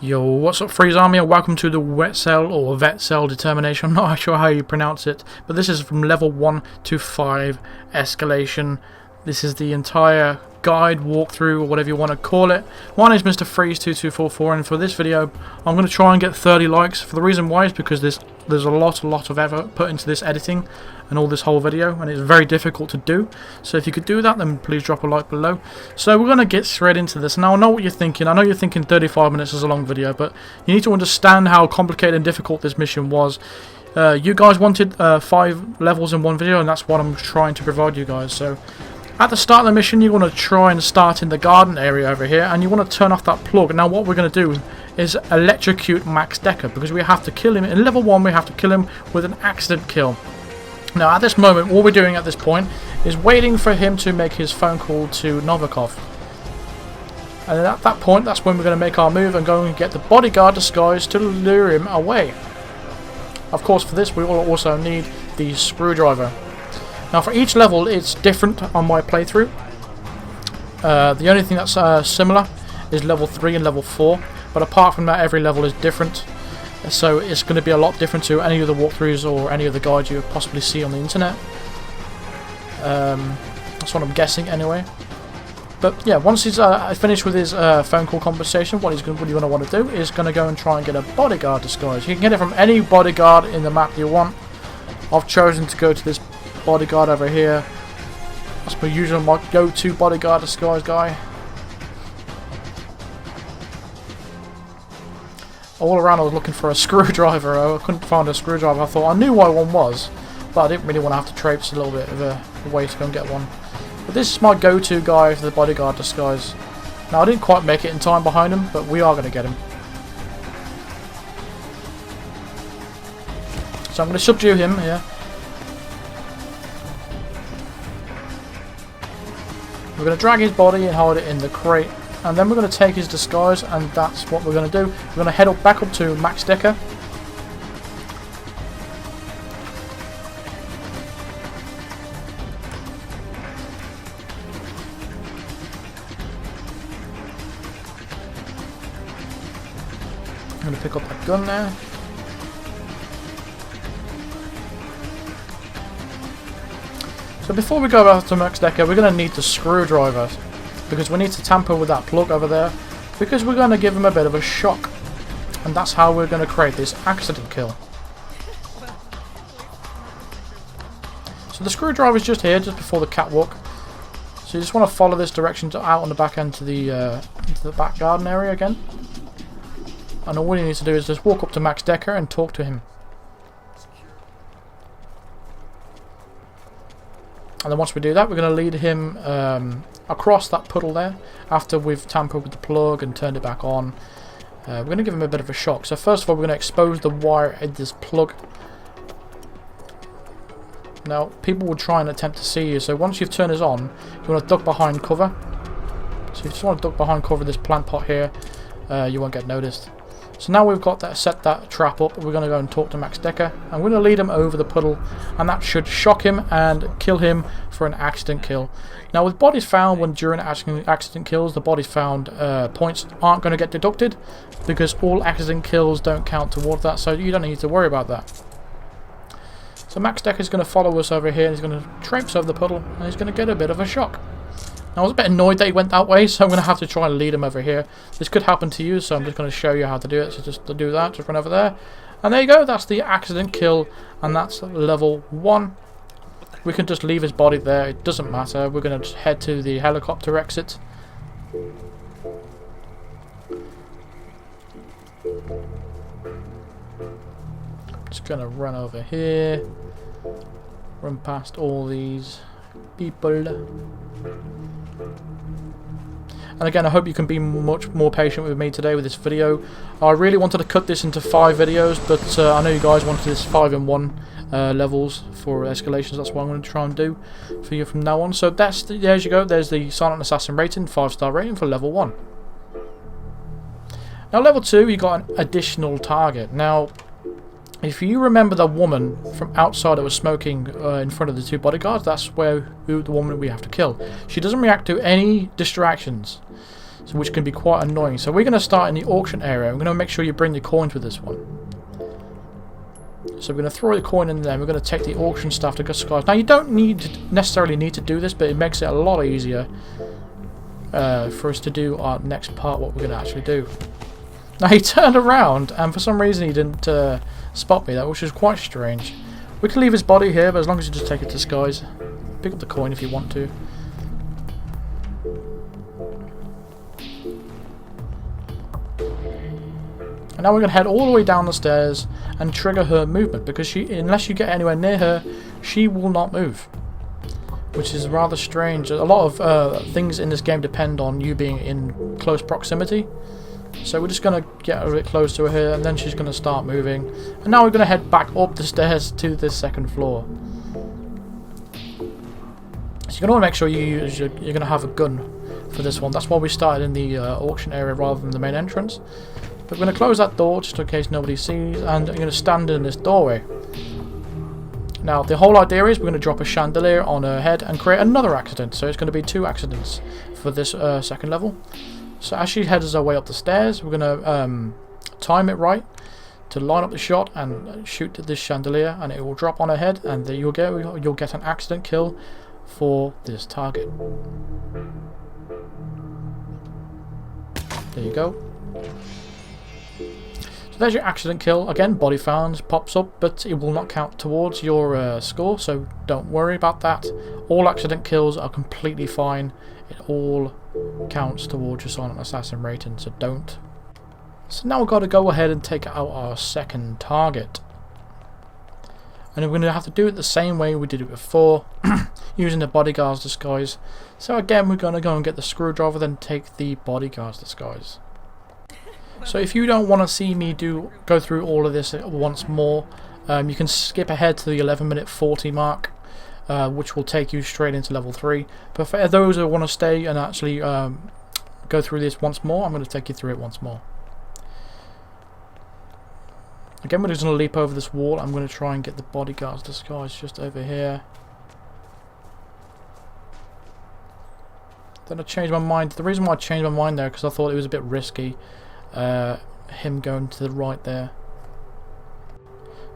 Yo, what's up, Freeze Army, and welcome to the Wetzel or Wetzel determination. I'm not sure how you pronounce it, but this is from level 1 to 5 escalation. This is the entire guide, walkthrough, or whatever you want to call it. My name is Mr. Freeze2244, and for this video, I'm going to try and get 30 likes. For the reason why is because there's a lot of effort put into this editing and all this whole video, and it's very difficult to do. So if you could do that, then please drop a like below. So we're going to get straight into this. Now I know what you're thinking. I know you're thinking 35 minutes is a long video, but you need to understand how complicated and difficult this mission was. You guys wanted 5 levels in one video, and that's what I'm trying to provide you guys. So at the start of the mission, you want to try and start in the garden area over here, and you want to turn off that plug. Now what we're going to do is electrocute Max Decker, because we have to kill him. In level 1, we have to kill him with an accident kill. Now at this moment, what we're doing at this point is waiting for him to make his phone call to Novikov. And at that point, that's when we're going to make our move and go and get the bodyguard disguise to lure him away. Of course, for this we will also need the screwdriver. Now for each level it's different on my playthrough. The only thing that's similar is level 3 and level 4, but apart from that every level is different. So it's going to be a lot different to any of the walkthroughs or any of the guides you possibly see on the internet. That's what I'm guessing anyway. But yeah, once he's finished with his phone call conversation, what you're going to want to do is going to go and try and get a bodyguard disguise. You can get it from any bodyguard in the map you want. I've chosen to go to this bodyguard over here. That's my usual go-to bodyguard disguise guy. All around I was looking for a screwdriver. I couldn't find a screwdriver. I thought I knew where one was, but I didn't really want to have to traipse a little bit of a way to go and get one. But this is my go-to guy for the bodyguard disguise. Now I didn't quite make it in time behind him, but we are going to get him. So I'm going to subdue him here. We're going to drag his body and hold it in the crate, and then we're going to take his disguise, and that's what we're going to do. We're going to head back up to Max Decker. I'm going to pick up that gun there. So before we go back to Max Decker, we're going to need the screwdriver, because we need to tamper with that plug over there, because we're going to give him a bit of a shock, and that's how we're going to create this accident kill. So the screwdriver is just here, just before the catwalk. So you just want to follow this direction to out on the back end to the back garden area again. And all you need to do is just walk up to Max Decker and talk to him. And then once we do that, we're going to lead him across that puddle there, after we've tampered with the plug and turned it back on. We're going to give him a bit of a shock. So first of all, we're going to expose the wire in this plug. Now, people will try and attempt to see you, so once you've turned this on, you want to duck behind cover. So you just want to duck behind cover of this plant pot here, you won't get noticed. So now we've got that, set that trap up, we're going to go and talk to Max Decker, and we're going to lead him over the puddle, and that should shock him and kill him for an accident kill. Now with bodies found during accident kills, the bodies found points aren't going to get deducted, because all accident kills don't count towards that, so you don't need to worry about that. So Max Decker is going to follow us over here, and he's going to traipse over the puddle, and he's going to get a bit of a shock. Now, I was a bit annoyed that he went that way, so I'm going to have to try and lead him over here. This could happen to you, so I'm just going to show you how to do it. So just to do that, just run over there. And there you go, that's the accident kill, and that's level 1. We can just leave his body there, it doesn't matter. We're going to head to the helicopter exit. Just going to run over here. Run past all these people. And again, I hope you can be much more patient with me today with this video. I really wanted to cut this into 5 videos, but I know you guys wanted this 5-in-1 levels for escalations. That's what I'm going to try and do for you from now on. So there you go. There's the Silent Assassin rating, 5-star rating for level 1. Now level 2, you got an additional target. Now, if you remember the woman from outside that was smoking in front of the 2 bodyguards, that's the woman we have to kill. She doesn't react to any distractions. so which can be quite annoying. So we're going to start in the auction area. We're going to make sure you bring your coins with this one. So we're going to throw the coin in there. We're going to take the auction stuff to disguise. Now you don't necessarily need to do this, but it makes it a lot easier for us to do our next part, what we're going to actually do. Now he turned around and for some reason he didn't spot me, which is quite strange. We can leave his body here, but as long as you just take it to disguise. Pick up the coin if you want to. And now we're going to head all the way down the stairs and trigger her movement, because unless you get anywhere near her, she will not move. Which is rather strange. A lot of things in this game depend on you being in close proximity. So we're just going to get a bit close to her here, and then she's going to start moving. And now we're going to head back up the stairs to this second floor. So you're going to want to make sure you're going to have a gun for this one. That's why we started in the auction area rather than the main entrance. But we're going to close that door just in case nobody sees, and you're going to stand in this doorway. Now the whole idea is we're going to drop a chandelier on her head and create another accident. So it's going to be 2 accidents for this second level. So as she heads her way up the stairs, we're going to time it right to line up the shot and shoot this chandelier, and it will drop on her head, and you'll get an accident kill for this target. There you go. So there's your accident kill. Again, body found pops up, but it will not count towards your score, so don't worry about that. All accident kills are completely fine. It all counts towards your silent assassin rating, so don't. So now we've got to go ahead and take out our second target. And we're going to have to do it the same way we did it before, using the bodyguard's disguise. So again, we're going to go and get the screwdriver, then take the bodyguard's disguise. So if you don't want to see me go through all of this once more, you can skip ahead to the 11-minute 40 mark, which will take you straight into level 3. But for those who want to stay and actually go through this once more, I'm going to take you through it once more. Again, we're just going to leap over this wall. I'm going to try and get the bodyguard's disguise just over here. Then I changed my mind. The reason why I changed my mind there, because I thought it was a bit risky, him going to the right there.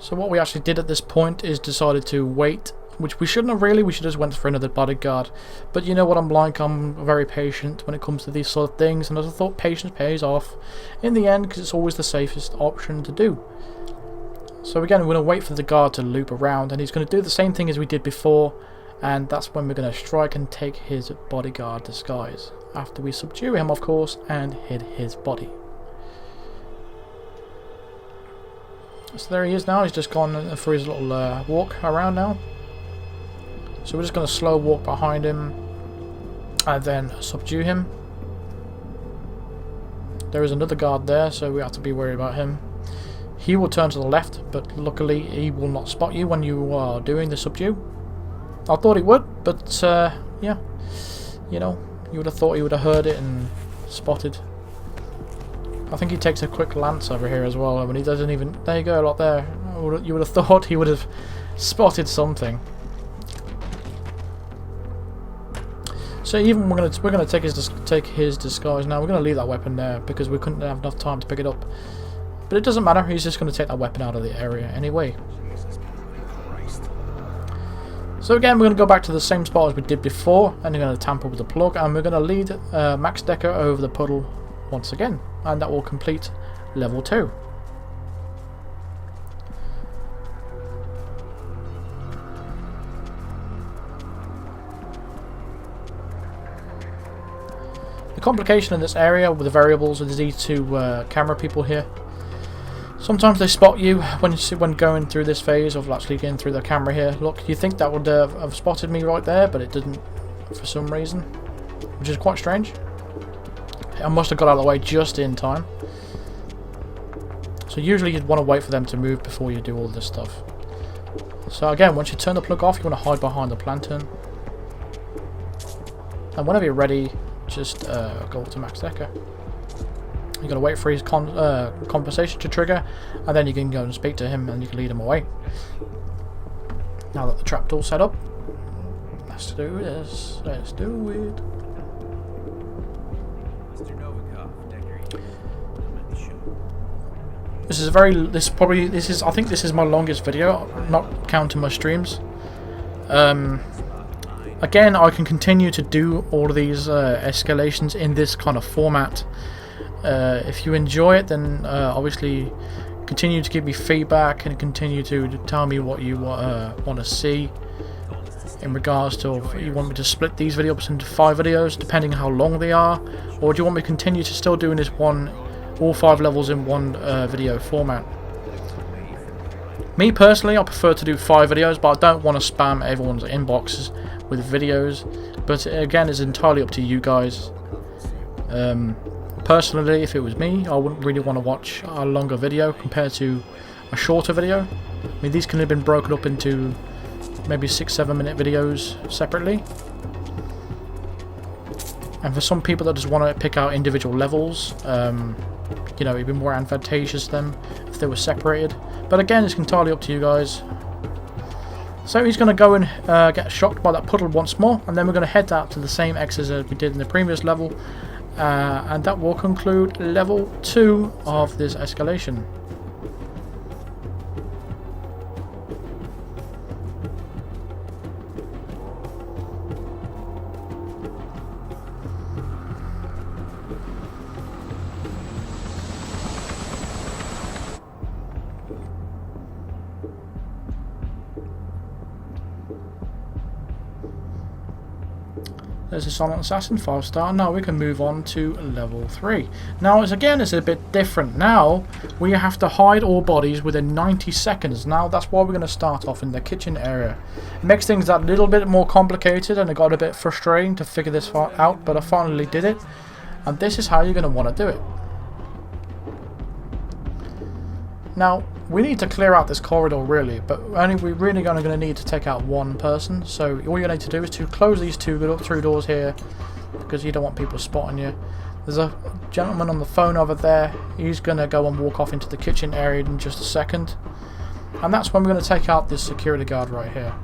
So what we actually did at this point is decided to wait, which we shouldn't have really. We should have just went for another bodyguard. But you know what I'm like, I'm very patient when it comes to these sort of things, and as I thought, patience pays off in the end, because it's always the safest option to do. So again, we're going to wait for the guard to loop around, and he's going to do the same thing as we did before, and that's when we're going to strike and take his bodyguard disguise, after we subdue him, of course, and hit his body. So there he is now. He's just gone for his little walk around now. So we're just going to slow walk behind him and then subdue him. There is another guard there, so we have to be worried about him. He will turn to the left, but luckily he will not spot you when you are doing the subdue. I thought he would, but yeah, you know, you would have thought he would have heard it and spotted. I think he takes a quick glance over here as well, when he doesn't even... There you go, a lot there. You would have thought he would have spotted something. So even we're gonna take his disguise now. We're gonna leave that weapon there because we couldn't have enough time to pick it up. But it doesn't matter. He's just gonna take that weapon out of the area anyway. So again, we're gonna go back to the same spot as we did before, and we're gonna tamper with the plug, and we're gonna lead Max Decker over the puddle once again, and that will complete level 2. The complication in this area with the variables is these two camera people here. Sometimes they spot you when going through this phase of actually getting through the camera here. Look, you think that would have spotted me right there, but it didn't for some reason, which is quite strange. I must have got out of the way just in time. So usually you'd want to wait for them to move before you do all this stuff. So again, once you turn the plug off, you want to hide behind the plantain. And whenever you're ready, just go up to Max Decker. You're going to wait for his conversation to trigger, and then you can go and speak to him and you can lead him away. Now that the trapdoor's set up, let's do this. Let's do it. This is I think this is my longest video, not counting my streams. Again, I can continue to do all of these escalations in this kind of format. If you enjoy it, then obviously continue to give me feedback and continue to tell me what you want to see in regards to if you want me to split these videos into 5 videos depending on how long they are, or do you want me to continue to still doing this all 5 levels in one video format. Me personally, I prefer to do 5 videos, but I don't want to spam everyone's inboxes with videos, but again, it's entirely up to you guys. Personally, if it was me, I wouldn't really want to watch a longer video compared to a shorter video. I mean, these can have been broken up into maybe 6-7 minute videos separately, and for some people that just want to pick out individual levels, you know, it'd be more advantageous to them if they were separated, but again, it's entirely up to you guys. So he's going to go and get shocked by that puddle once more, and then we're going to head out to the same exits as we did in the previous level, and that will conclude level 2 of this escalation. There's a Silent Assassin 5-star. Now we can move on to level 3. Now it's a bit different. Now we have to hide all bodies within 90 seconds. Now that's why we're going to start off in the kitchen area. It makes things that little bit more complicated, and it got a bit frustrating to figure this out, but I finally did it. And this is how you're going to want to do it. Now we need to clear out this corridor really, but we're really only going to need to take out one person. So all you need to do is to close these 2 doors here, because you don't want people spotting you. There's a gentleman on the phone over there. He's going to go and walk off into the kitchen area in just a second, and that's when we're going to take out this security guard right here.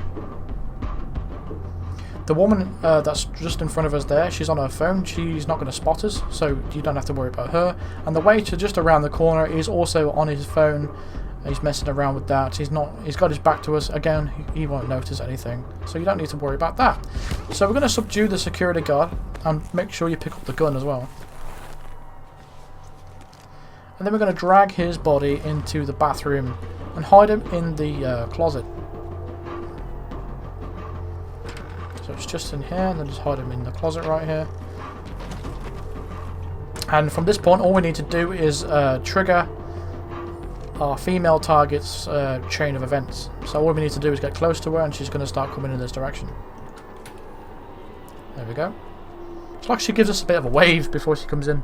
The woman that's just in front of us there, she's on her phone. She's not going to spot us, so you don't have to worry about her. And the waiter just around the corner is also on his phone. He's messing around with that. He's got his back to us. Again, he won't notice anything, so you don't need to worry about that. So we're going to subdue the security guard, and make sure you pick up the gun as well. And then we're going to drag his body into the bathroom and hide him in the closet. So it's just in here, and then just hide him in the closet right here. And from this point, all we need to do is trigger our female target's chain of events. So all we need to do is get close to her, and she's going to start coming in this direction. There we go. It's like she gives us a bit of a wave before she comes in.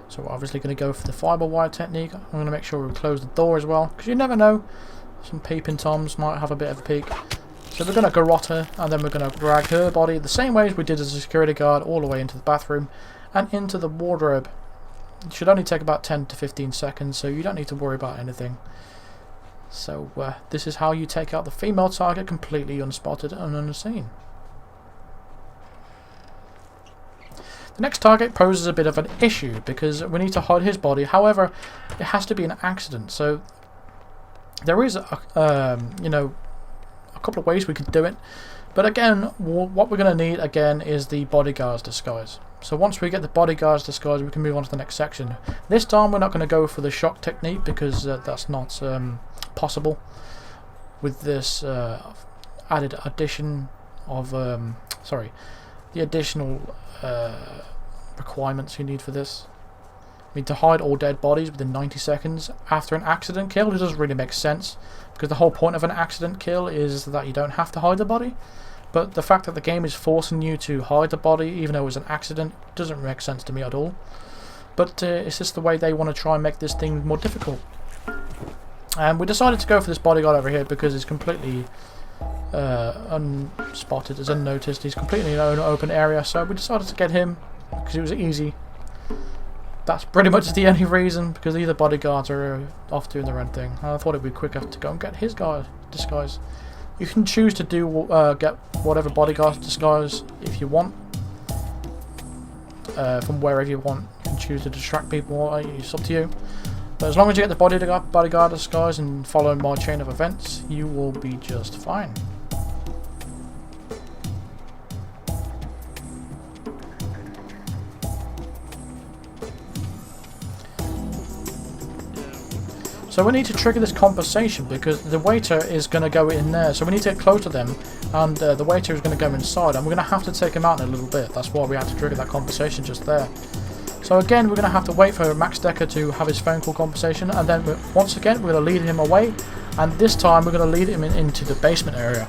So we're obviously going to go for the fibre wire technique. I'm going to make sure we close the door as well, because you never know, some peeping toms might have a bit of a peek. So we're going to garrote her, and then we're going to drag her body the same way as we did as a security guard, all the way into the bathroom and into the wardrobe. It should only take about 10 to 15 seconds, so you don't need to worry about anything. So this is how you take out the female target completely unspotted and unseen. The next target poses a bit of an issue because we need to hide his body. However, it has to be an accident. So there is you know, a couple of ways we could do it. But again, what we're going to need again is the bodyguard's disguise. So once we get the bodyguard's disguise, we can move on to the next section. This time we're not going to go for the shock technique because that's not possible with this added addition of the additional requirements you need for this. I mean, to hide all dead bodies within 90 seconds after an accident kill, it doesn't really make sense, because the whole point of an accident kill is that you don't have to hide the body. But the fact that the game is forcing you to hide the body even though it was an accident doesn't make sense to me at all. But it's just the way they want to try and make this thing more difficult. And we decided to go for this bodyguard over here because it's completely unspotted, it's unnoticed, he's completely in an open area, so we decided to get him because it was easy. That's pretty much the only reason, because the other bodyguards are off doing their own thing. And I thought it'd be quicker to go and get his disguise. You can choose to do get whatever bodyguard disguise if you want. from wherever you want. You can choose to distract people, it's up to you. But as long as you get the bodyguard disguise and follow my chain of events, you will be just fine. So we need to trigger this compensation because the waiter is going to go in there. So we need to get close to them, and the waiter is going to go inside, and we're going to have to take him out in a little bit. That's why we had to trigger that compensation just there. So again, we're going to have to wait for Max Decker to have his phone call compensation, and then once again we're going to lead him away, and this time we're going to lead him into the basement area.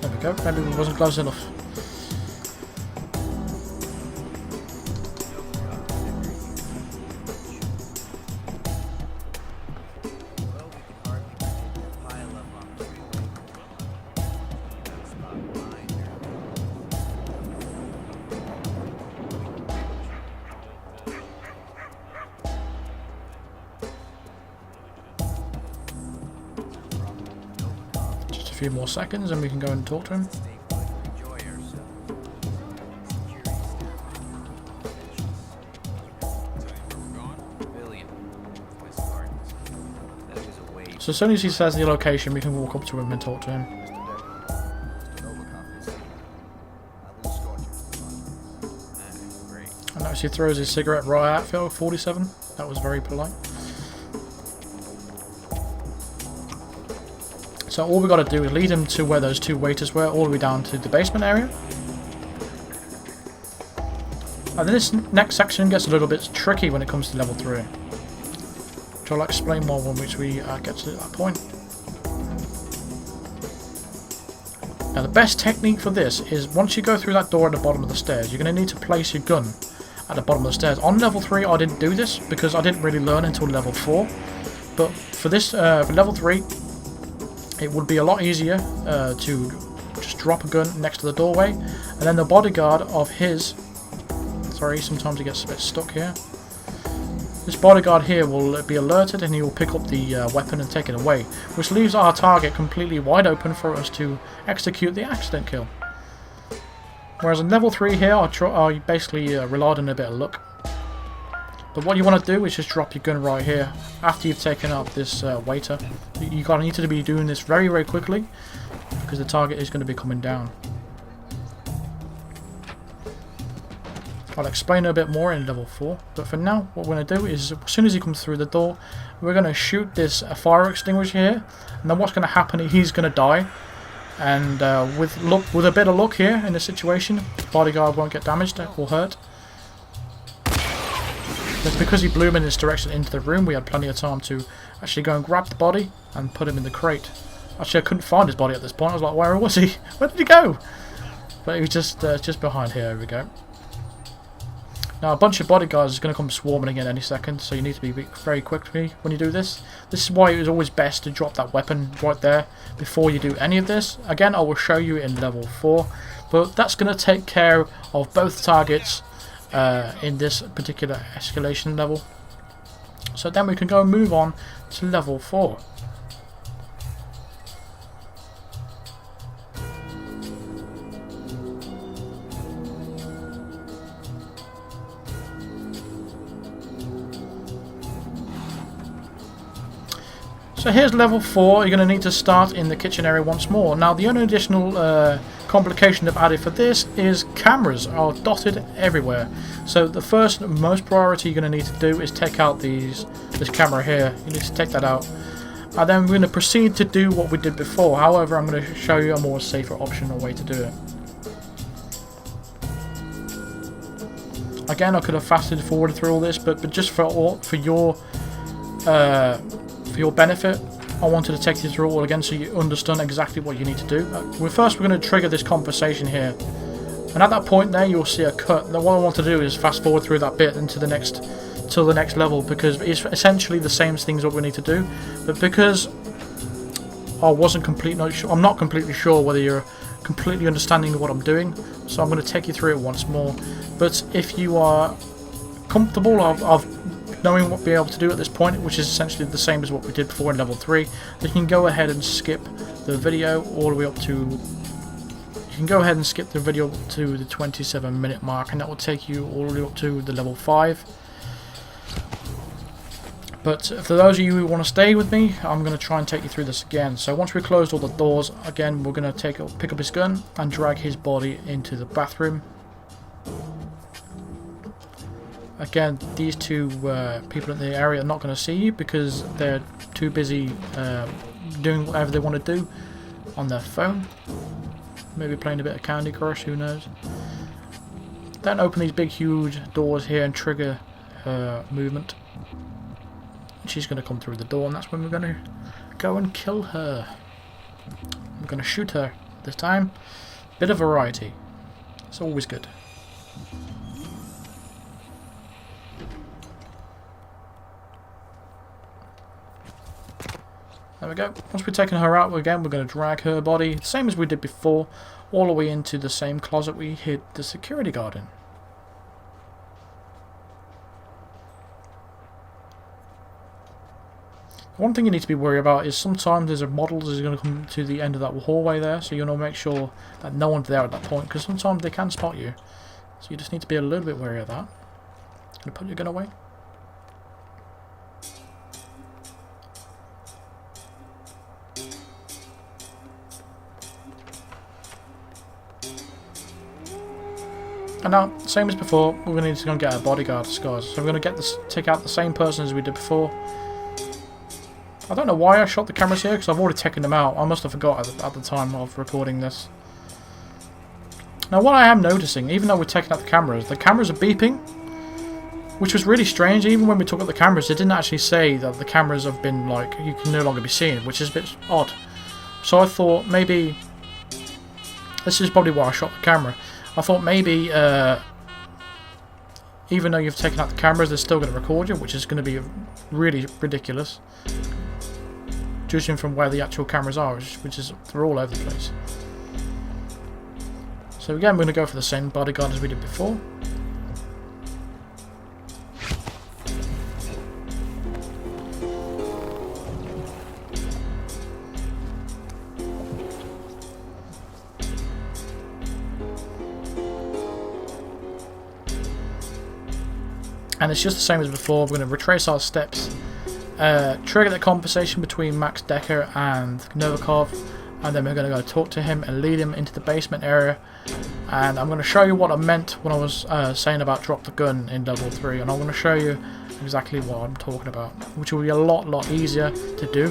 There we go, maybe we wasn't close enough. A few more seconds and we can go and talk to him. So as soon as he says the location, we can walk up to him and talk to him. And notice he throws his cigarette right at Phil 47. That was very polite. So all we got to do is lead him to where those two waiters were, all the way down to the basement area. And then this next section gets a little bit tricky when it comes to level 3. Which I'll explain more when we get to that point. Now the best technique for this is once you go through that door at the bottom of the stairs, you're going to need to place your gun at the bottom of the stairs. On level 3 I didn't do this because I didn't really learn until level 4. But for this, for level 3, it would be a lot easier to just drop a gun next to the doorway, and then the bodyguard of his... Sorry, sometimes he gets a bit stuck here. This bodyguard here will be alerted and he will pick up the weapon and take it away, which leaves our target completely wide open for us to execute the accident kill. Whereas in level 3 here, I basically relied on a bit of luck. But what you want to do is just drop your gun right here after you've taken out this waiter. You need to be doing this very, very quickly because the target is going to be coming down. I'll explain a bit more in level 4, but for now what we're going to do is as soon as he comes through the door, we're going to shoot this fire extinguisher here, and then what's going to happen is he's going to die. And with a bit of luck here in this situation, the bodyguard won't get damaged or hurt. But because he blew him in this direction into the room, we had plenty of time to actually go and grab the body and put him in the crate. Actually, I couldn't find his body at this point. I was like, where was he? Where did he go? But he was just behind here. There we go. Now, a bunch of bodyguards is going to come swarming again any second, so you need to be very quickly when you do this. This is why it is always best to drop that weapon right there before you do any of this. Again, I will show you in level 4, but that's going to take care of both targets in this particular escalation level. So then we can go and move on to level 4. So here's level 4. You're going to need to start in the kitchen area once more. Now the only additional complication they've added for this is cameras are dotted everywhere. So the first most priority you're going to need to do is take out this camera here. You need to take that out. And then we're going to proceed to do what we did before. However, I'm going to show you a more safer option or way to do it. Again, I could have fasted forwarded through all this, but just for your benefit, I wanted to take you through it all again so you understand exactly what you need to do. First we're going to trigger this conversation here, and at that point there you'll see a cut. Now what I want to do is fast forward through that bit into the next to the next level, because it's essentially the same things what we need to do. But because I'm not completely sure whether you're completely understanding what I'm doing, so I'm going to take you through it once more. But if you are comfortable of knowing what we're able to do at this point, which is essentially the same as what we did before in level 3, then you can go ahead and skip the video all the way up to... You can go ahead and skip the video to the 27-minute mark, and that will take you all the way up to the level 5. But for those of you who want to stay with me, I'm going to try and take you through this again. So once we've closed all the doors, again, we're going to pick up his gun and drag his body into the bathroom. Again, these two people in the area are not going to see you because they're too busy doing whatever they want to do on their phone. Maybe playing a bit of Candy Crush, who knows. Then open these big huge doors here and trigger her movement. She's going to come through the door, and that's when we're going to go and kill her. We're going to shoot her this time. Bit of variety. It's always good. There we go. Once we've taken her out again, we're going to drag her body, same as we did before, all the way into the same closet we hid the security guard in. One thing you need to be worried about is sometimes there's a model that's going to come to the end of that hallway there, so you want to make sure that no one's there at that point, because sometimes they can spot you. So you just need to be a little bit wary of that. Going to put your gun away. And now, same as before, we're going to need to go and get our bodyguard disguise. So we're going to take out the same person as we did before. I don't know why I shot the cameras here, because I've already taken them out. I must have forgot at the time of recording this. Now what I am noticing, even though we're taking out the cameras are beeping. Which was really strange. Even when we took out the cameras, it didn't actually say that the cameras have been, like, you can no longer be seen, which is a bit odd. So I thought maybe... This is probably why I shot the camera. I thought maybe, even though you've taken out the cameras, they're still going to record you, which is going to be really ridiculous. Judging from where the actual cameras are, which is, they're all over the place. So again, we're going to go for the same bodyguard as we did before. And it's just the same as before. We're going to retrace our steps, trigger the conversation between Max Decker and Novikov, and then we're going to go talk to him and lead him into the basement area. And I'm going to show you what I meant when I was saying about drop the gun in level 3, and I'm going to show you exactly what I'm talking about, which will be a lot easier to do.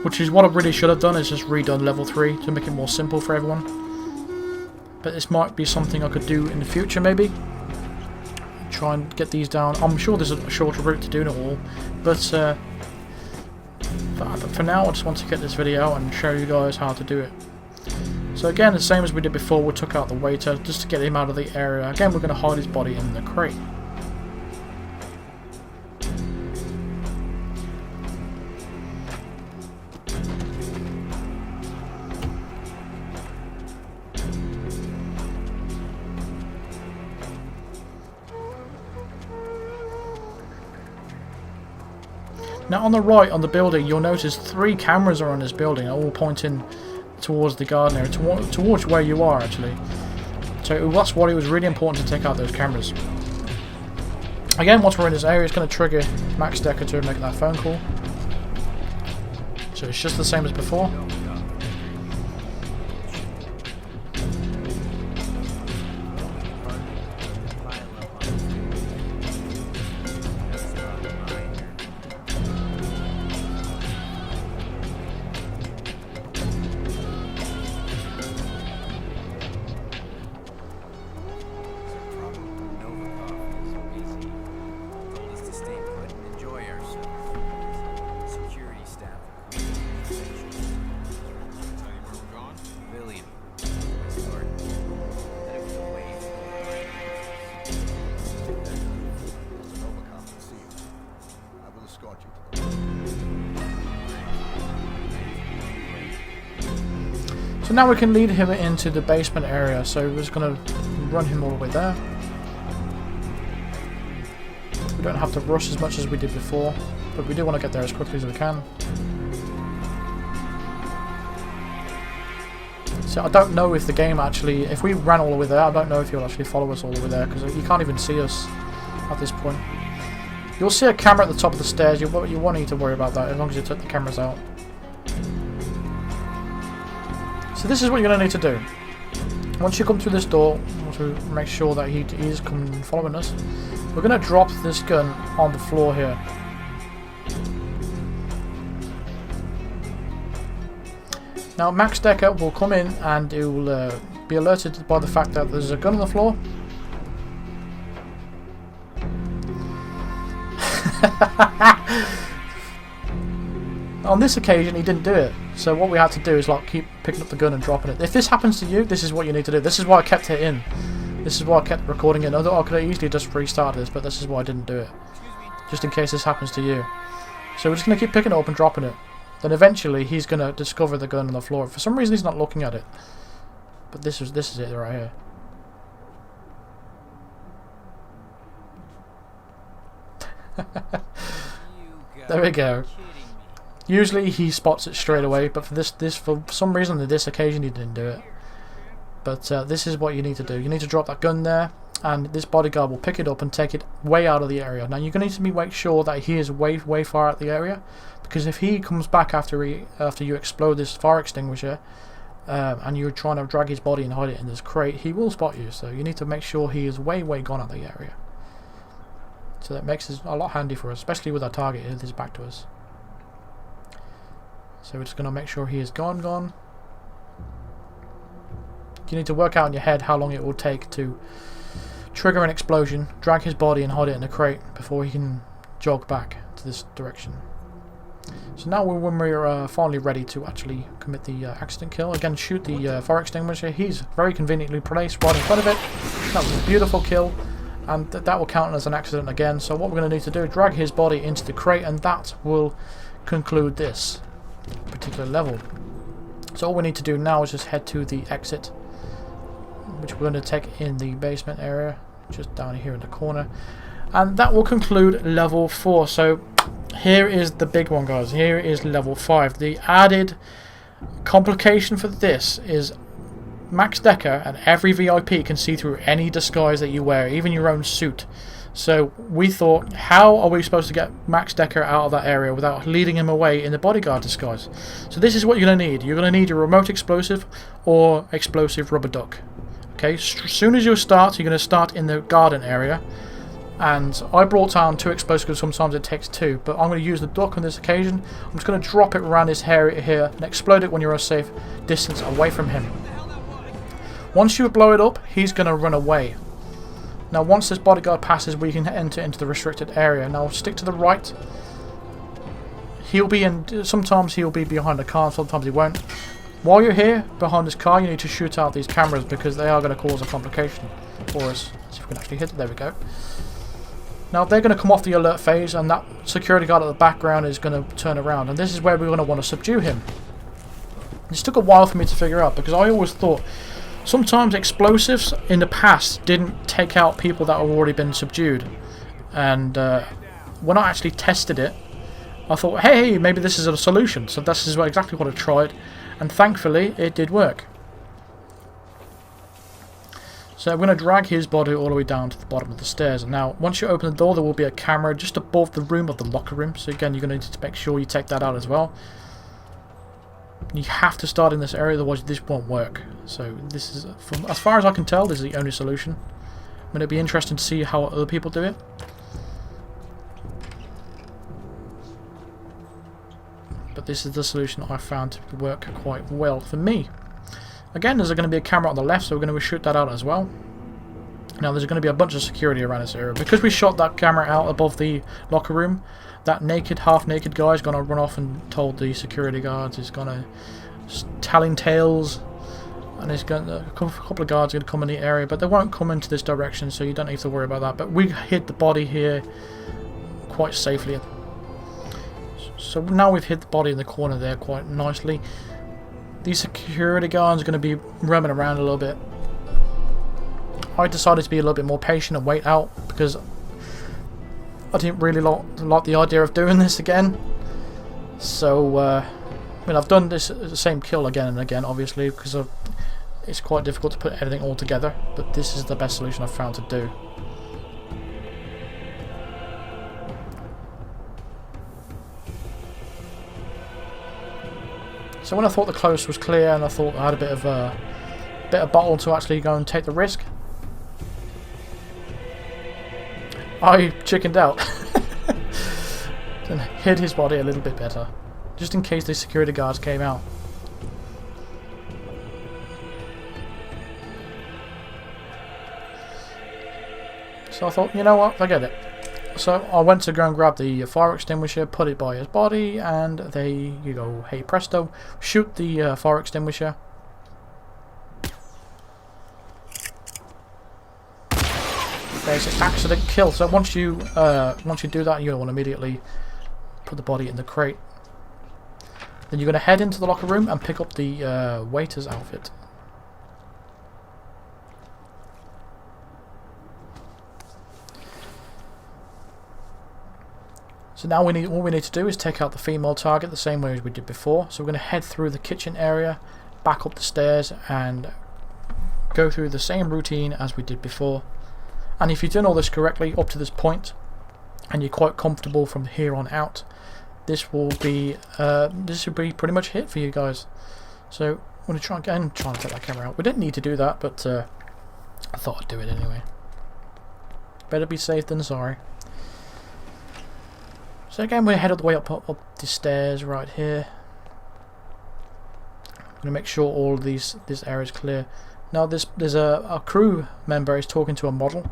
Which is what I really should have done, is just redone level 3 to make it more simple for everyone. But this might be something I could do in the future, maybe. Try and get these down. I'm sure there's a shorter route to doing it all, but for now I just want to get this video out and show you guys how to do it. So again, the same as we did before, we took out the waiter just to get him out of the area. Again, we're going to hide his body in the crate. Now on the right on the building, you'll notice 3 cameras are on this building, all pointing towards the garden area, towards where you are actually. So that's why it was really important to take out those cameras. Again, once we're in this area, it's going to trigger Max Decker to make that phone call. So it's just the same as before. So now we can lead him into the basement area, so we're just going to run him all the way there. We don't have to rush as much as we did before, but we do want to get there as quickly as we can. So I don't know if the game actually, if we ran all the way there, I don't know if he'll actually follow us all the way there, because you can't even see us at this point. You'll see a camera at the top of the stairs, you won't need to worry about that as long as you took the cameras out. So this is what you're going to need to do. Once you come through this door, to make sure that he is coming and following us, we're going to drop this gun on the floor here. Now Max Decker will come in and he will be alerted by the fact that there's a gun on the floor. On this occasion he didn't do it, so what we had to do is like keep picking up the gun and dropping it. If this happens to you, this is what you need to do. This is why I kept it in. This is why I kept recording it. Although I could have easily just restarted this, but this is why I didn't do it. Just in case this happens to you. So we're just going to keep picking it up and dropping it. Then eventually he's going to discover the gun on the floor. For some reason he's not looking at it. But this is it right here. There we go. Usually he spots it straight away, but for some reason on this occasion he didn't do it. But this is what you need to do. You need to drop that gun there, and this bodyguard will pick it up and take it way out of the area. Now you're going to need to make sure that he is way far out the area, because if he comes back after you explode this fire extinguisher, and you're trying to drag his body and hide it in this crate, he will spot you. So you need to make sure he is way gone out of the area. So that makes it a lot handy for us, especially with our target here. This is back to us. So we're just going to make sure he is gone. You need to work out in your head how long it will take to trigger an explosion, drag his body and hide it in a crate before he can jog back to this direction. So now when we're finally ready to actually commit the accident kill, again shoot the fire extinguisher. He's very conveniently placed right in front of it. That was a beautiful kill, and that will count as an accident again. So what we're going to need to do is drag his body into the crate, and that will conclude this particular level. So all we need to do now is just head to the exit, which we're going to take in the basement area, just down here in the corner, and that will conclude level 4. So here is the big one, guys. Here is level 5. The added complication for this is Max Decker and every VIP can see through any disguise that you wear, even your own suit. So we thought, how are we supposed to get Max Decker out of that area without leading him away in the bodyguard disguise? So this is what you're going to need. You're going to need your remote explosive or explosive rubber duck. Okay, as soon as you start, you're going to start in the garden area. And I brought down 2 explosives because sometimes it takes 2, but I'm going to use the duck on this occasion. I'm just going to drop it around his area here and explode it when you're a safe distance away from him. Once you blow it up, he's going to run away. Now once this bodyguard passes, we can enter into the restricted area. Now stick to the right. He'll be in. Sometimes he'll be behind the car, sometimes he won't. While you're here behind this car, you need to shoot out these cameras because they are going to cause a complication for us. See if we can actually hit it. There we go. Now they're going to come off the alert phase, and that security guard at the background is going to turn around, and this is where we're going to want to subdue him. This took a while for me to figure out because I always thought sometimes explosives in the past didn't take out people that have already been subdued, and when I actually tested it, I thought, hey, maybe this is a solution. So this is exactly what I tried, and thankfully it did work. So I'm going to drag his body all the way down to the bottom of the stairs. And now once you open the door, there will be a camera just above the room of the locker room. So again, you're going to need to make sure you take that out as well. You have to start in this area, otherwise this won't work. So this is, from as far as I can tell, this is the only solution. I mean, it'll be interesting to see how other people do it. But this is the solution I found to work quite well for me. Again, there's going to be a camera on the left, so we're going to shoot that out as well. Now there's going to be a bunch of security around this area. Because we shot that camera out above the locker room, that naked, half-naked guy is going to run off and told the security guards. He's going to telling tales, and a couple of guards are going to come in the area, but they won't come into this direction, so you don't need to worry about that. But we hid the body here quite safely. So now we've hit the body in the corner there quite nicely. These security guards are going to be roaming around a little bit. I decided to be a little bit more patient and wait out because I didn't really like the idea of doing this again. So, I mean, I've done this the same kill again and again, obviously, because it's quite difficult to put everything all together. But this is the best solution I've found to do. So when I thought the close was clear and I thought I had a bit of bottle to actually go and take the risk, I chickened out and hid his body a little bit better, just in case the security guards came out. So I thought, you know what, forget it. So I went to go and grab the fire extinguisher, put it by his body, and there you go. Hey presto, shoot the fire extinguisher. There's an accident kill. So once you do that, you don't want to immediately put the body in the crate. Then you're going to head into the locker room and pick up the waiter's outfit. So now all we need to do is take out the female target the same way as we did before. So we're going to head through the kitchen area, back up the stairs, and go through the same routine as we did before. And if you've done all this correctly up to this point, and you're quite comfortable from here on out, this will be pretty much hit for you guys. So I'm going to try again, trying to take that camera out. We didn't need to do that, but I thought I'd do it anyway. Better be safe than sorry. So again, we're headed all the way up the stairs right here. I'm going to make sure all this area is clear. Now there's a crew member is talking to a model.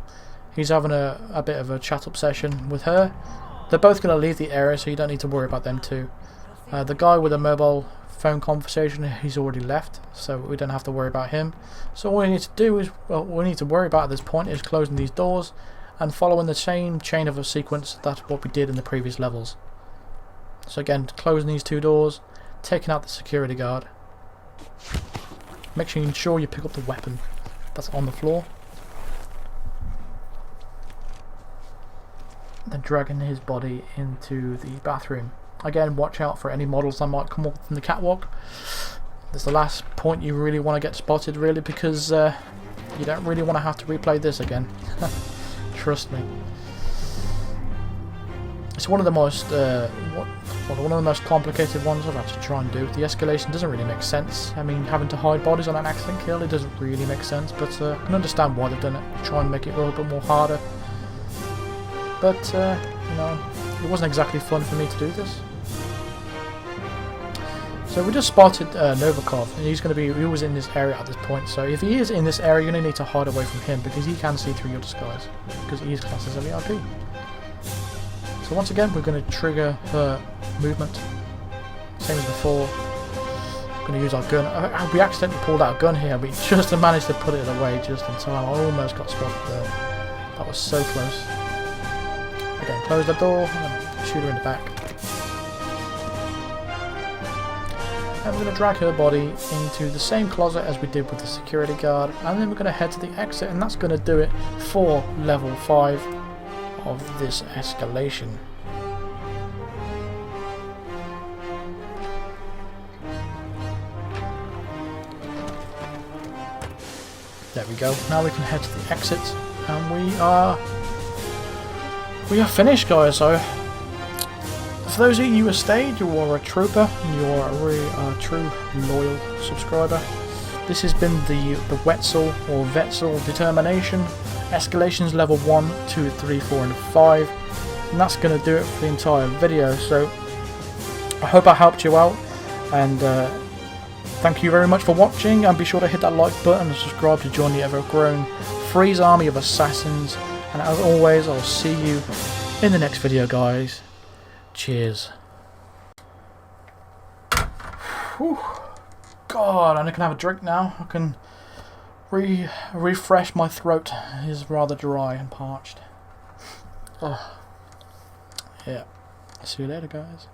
He's having a bit of a chat up session with her. They're both going to leave the area, so you don't need to worry about them too. The guy with the mobile phone conversation, he's already left, so we don't have to worry about him. So all we need to do is, well, what we need to worry about at this point is closing these doors and following the same chain of a sequence that what we did in the previous levels. So again, closing these two doors, taking out the security guard. Make sure you pick up the weapon that's on the floor. Then dragging his body into the bathroom. Again, watch out for any models that might come up from the catwalk. That's the last point you really want to get spotted, really, because you don't really want to have to replay this again. Trust me. It's one of the most complicated ones I've had to try and do. The escalation doesn't really make sense. I mean, having to hide bodies on an accident kill, it doesn't really make sense, but I can understand why they've done it. Try and make it a little bit more harder. But, you know, it wasn't exactly fun for me to do this. So we just spotted Novikov, and he was in this area at this point. So if he is in this area, you're going to need to hide away from him because he can see through your disguise, because he is classed as a VIP. So once again, we're going to trigger her movement, same as before. We're going to use our gun. We accidentally pulled out a gun here, but just managed to put it away just in time. I almost got spotted there. That was so close. Again, close the door and shoot her in the back. And we're going to drag her body into the same closet as we did with the security guard, and then we're going to head to the exit, and that's going to do it for level 5 of this escalation. There we go. Now we can head to the exit, and we are finished, guys. So for those of you who stayed, you are a trooper, and you are a true loyal subscriber. This has been the Wetzel or Wetzel determination. Escalations level 1, 2, 3, 4 and 5. And that's going to do it for the entire video. So I hope I helped you out, and thank you very much for watching, and be sure to hit that like button and subscribe to join the ever-growing Freeze army of assassins. And as always, I'll see you in the next video, guys. Cheers. Whew. God, and I can have a drink now. I can refresh my throat. It is rather dry and parched. Oh. Yeah. See you later, guys.